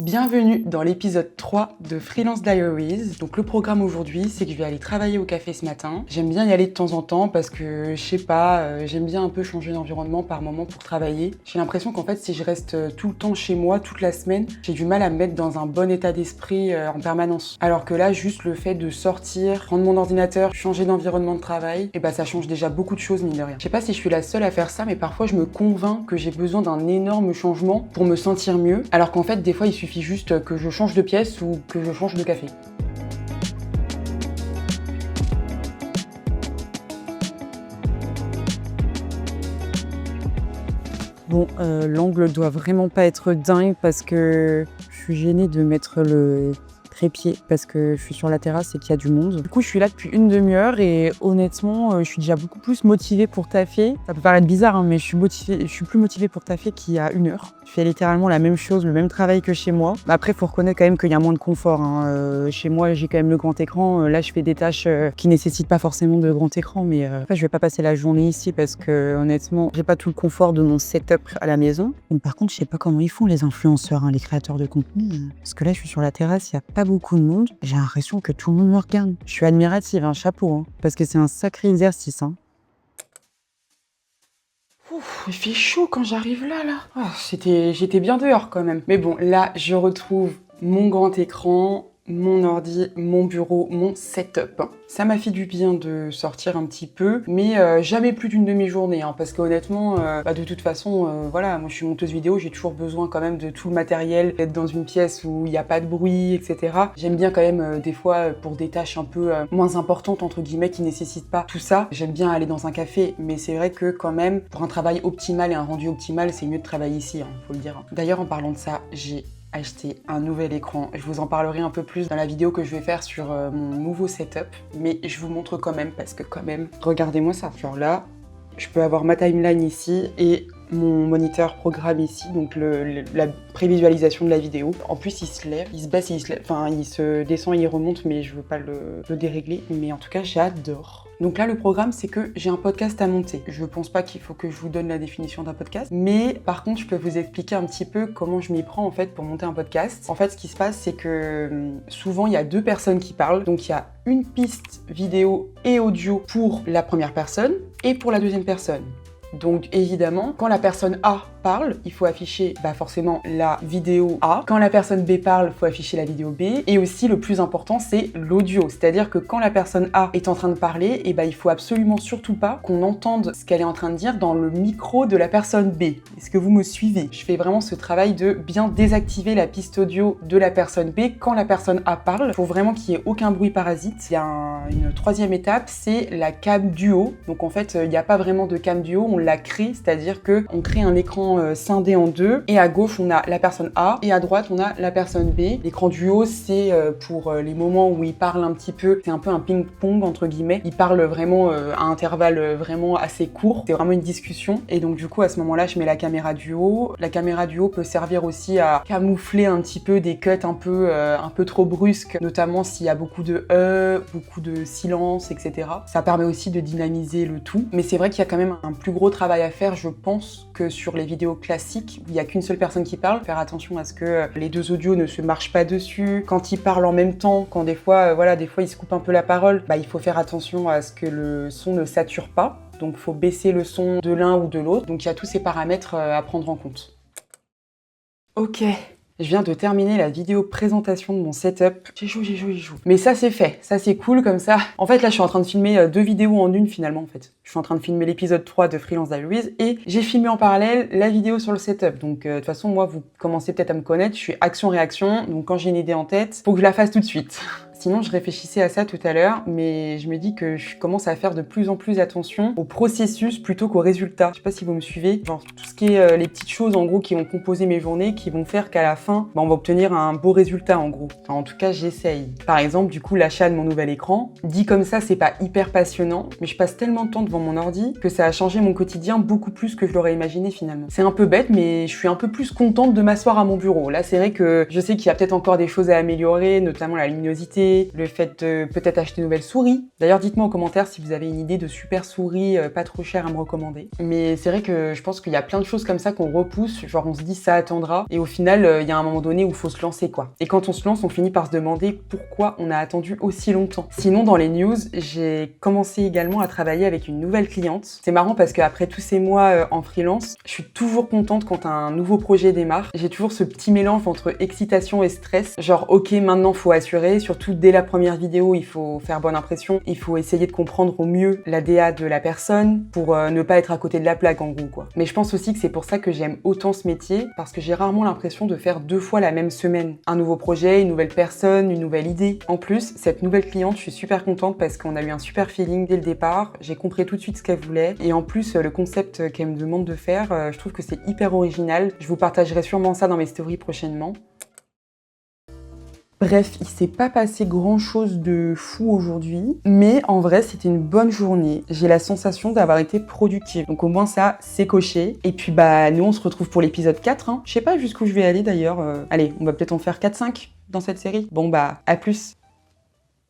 Bienvenue dans l'épisode 3 de Freelance Diaries. Donc le programme aujourd'hui, c'est que je vais aller travailler au café ce matin. J'aime bien y aller de temps en temps parce que, je sais pas, j'aime bien un peu changer d'environnement par moment pour travailler. J'ai l'impression qu'en fait, si je reste tout le temps chez moi, toute la semaine, j'ai du mal à me mettre dans un bon état d'esprit en permanence. Alors que là, juste le fait de sortir, prendre mon ordinateur, changer d'environnement de travail, et bah ça change déjà beaucoup de choses, mine de rien. Je sais pas si je suis la seule à faire ça, mais parfois je me convainc que j'ai besoin d'un énorme changement pour me sentir mieux, alors qu'en fait, des fois, il suffit juste que je change de pièce ou que je change de café. Bon, l'angle doit vraiment pas être dingue parce que je suis gênée de mettre le trépied parce que je suis sur la terrasse et qu'il y a du monde. Du coup, je suis là depuis une demi-heure et honnêtement, je suis déjà beaucoup plus motivée pour taffer. Ça peut paraître bizarre, hein, mais je suis plus motivée pour taffer qu'il y a une heure. Je fais littéralement la même chose, le même travail que chez moi. Après, il faut reconnaître quand même qu'il y a moins de confort, hein. Chez moi, j'ai quand même le grand écran. Là, je fais des tâches qui nécessitent pas forcément de grand écran, mais je vais pas passer la journée ici parce que honnêtement, j'ai pas tout le confort de mon setup à la maison. Donc, par contre, je sais pas comment ils font les influenceurs, hein, les créateurs de contenu. Parce que là, je suis sur la terrasse, il y a pas beaucoup de monde. J'ai l'impression que tout le monde me regarde. Je suis admirative, chapeau, hein, parce que c'est un sacré exercice. Ouf, il fait chaud quand j'arrive là. J'étais bien dehors quand même. Mais bon, là, je retrouve mon grand écran, mon ordi, mon bureau, mon setup. Ça m'a fait du bien de sortir un petit peu, mais jamais plus d'une demi-journée, parce qu'honnêtement, de toute façon, voilà, moi je suis monteuse vidéo, j'ai toujours besoin quand même de tout le matériel, d'être dans une pièce où il n'y a pas de bruit, etc. J'aime bien quand même, des fois, pour des tâches un peu moins importantes, entre guillemets, qui nécessitent pas tout ça, j'aime bien aller dans un café, mais c'est vrai que quand même, pour un travail optimal et un rendu optimal, c'est mieux de travailler ici, faut le dire. D'ailleurs, en parlant de ça, j'ai acheter un nouvel écran. Je vous en parlerai un peu plus dans la vidéo que je vais faire sur mon nouveau setup, mais je vous montre quand même parce que quand même, regardez-moi ça. Genre là, je peux avoir ma timeline ici et mon moniteur programme ici, donc la prévisualisation de la vidéo. En plus, il se lève, il se baisse et il se lève. Enfin, il se descend et il remonte, mais je veux pas le dérégler. Mais en tout cas, j'adore. Donc là, le programme, c'est que j'ai un podcast à monter. Je pense pas qu'il faut que je vous donne la définition d'un podcast, mais par contre, je peux vous expliquer un petit peu comment je m'y prends en fait pour monter un podcast. En fait, ce qui se passe, c'est que souvent, il y a deux personnes qui parlent. Donc, il y a une piste vidéo et audio pour la première personne et pour la deuxième personne. Donc évidemment, quand la personne A parle, il faut afficher forcément la vidéo A. Quand la personne B parle, il faut afficher la vidéo B. Et aussi, le plus important, c'est l'audio. C'est-à-dire que quand la personne A est en train de parler, il faut absolument surtout pas qu'on entende ce qu'elle est en train de dire dans le micro de la personne B. Est-ce que vous me suivez? Je fais vraiment ce travail de bien désactiver la piste audio de la personne B quand la personne A parle. Il faut vraiment qu'il n'y ait aucun bruit parasite. Il y a une troisième étape, c'est la cam duo. Donc en fait, il n'y a pas vraiment de cam duo, on la crée, c'est-à-dire qu'on crée un écran scindé en deux, et à gauche on a la personne A, et à droite on a la personne B. L'écran duo, c'est pour les moments où il parle un petit peu, c'est un peu un ping-pong entre guillemets, il parle vraiment à intervalles vraiment assez courts, c'est vraiment une discussion, et donc du coup à ce moment-là je mets la caméra duo. La caméra duo peut servir aussi à camoufler un petit peu des cuts un peu trop brusques, notamment s'il y a beaucoup de beaucoup de silence, etc. Ça permet aussi de dynamiser le tout, mais c'est vrai qu'il y a quand même un plus gros travail à faire, je pense, que sur les vidéos classiques où il n'y a qu'une seule personne qui parle. Faire attention à ce que les deux audios ne se marchent pas dessus. Quand ils parlent en même temps, quand des fois ils se coupent un peu la parole, il faut faire attention à ce que le son ne sature pas. Donc il faut baisser le son de l'un ou de l'autre. Donc il y a tous ces paramètres à prendre en compte. Ok. Je viens de terminer la vidéo présentation de mon setup. J'ai chaud. Mais ça c'est fait, ça c'est cool comme ça. En fait là je suis en train de filmer deux vidéos en une finalement en fait. Je suis en train de filmer l'épisode 3 de Freelance Diaries et j'ai filmé en parallèle la vidéo sur le setup. Donc de toute façon moi vous commencez peut-être à me connaître, je suis action-réaction. Donc quand j'ai une idée en tête, faut que je la fasse tout de suite. Sinon, je réfléchissais à ça tout à l'heure, mais je me dis que je commence à faire de plus en plus attention au processus plutôt qu'au résultat. Je sais pas si vous me suivez. Genre tout ce qui est les petites choses en gros qui vont composer mes journées, qui vont faire qu'à la fin, on va obtenir un beau résultat en gros. Enfin, en tout cas, j'essaye. Par exemple, du coup, l'achat de mon nouvel écran. Dit comme ça, c'est pas hyper passionnant, mais je passe tellement de temps devant mon ordi que ça a changé mon quotidien beaucoup plus que je l'aurais imaginé finalement. C'est un peu bête, mais je suis un peu plus contente de m'asseoir à mon bureau. Là, c'est vrai que je sais qu'il y a peut-être encore des choses à améliorer, notamment la luminosité, projet, le fait de peut-être acheter une nouvelle souris. D'ailleurs, dites-moi en commentaire si vous avez une idée de super souris pas trop chère à me recommander. Mais c'est vrai que je pense qu'il y a plein de choses comme ça qu'on repousse, genre on se dit ça attendra, et au final, il y a un moment donné où il faut se lancer quoi. Et quand on se lance, on finit par se demander pourquoi on a attendu aussi longtemps. Sinon, dans les news, j'ai commencé également à travailler avec une nouvelle cliente. C'est marrant parce qu'après tous ces mois en freelance, je suis toujours contente quand un nouveau projet démarre. J'ai toujours ce petit mélange entre excitation et stress. Genre, ok, maintenant faut assurer, surtout dès la première vidéo, il faut faire bonne impression. Il faut essayer de comprendre au mieux la DA de la personne pour ne pas être à côté de la plaque en gros quoi. Mais je pense aussi que c'est pour ça que j'aime autant ce métier, parce que j'ai rarement l'impression de faire 2 fois la même semaine. Un nouveau projet, une nouvelle personne, une nouvelle idée. En plus, cette nouvelle cliente, je suis super contente parce qu'on a eu un super feeling dès le départ. J'ai compris tout de suite ce qu'elle voulait. Et en plus, le concept qu'elle me demande de faire, je trouve que c'est hyper original. Je vous partagerai sûrement ça dans mes stories prochainement. Bref, il s'est pas passé grand chose de fou aujourd'hui, mais en vrai c'était une bonne journée. J'ai la sensation d'avoir été productive, donc au moins ça c'est coché. Et puis bah nous on se retrouve pour l'épisode 4, hein. Je sais pas jusqu'où je vais aller d'ailleurs. Allez, on va peut-être en faire 4-5 dans cette série. Bon bah à plus.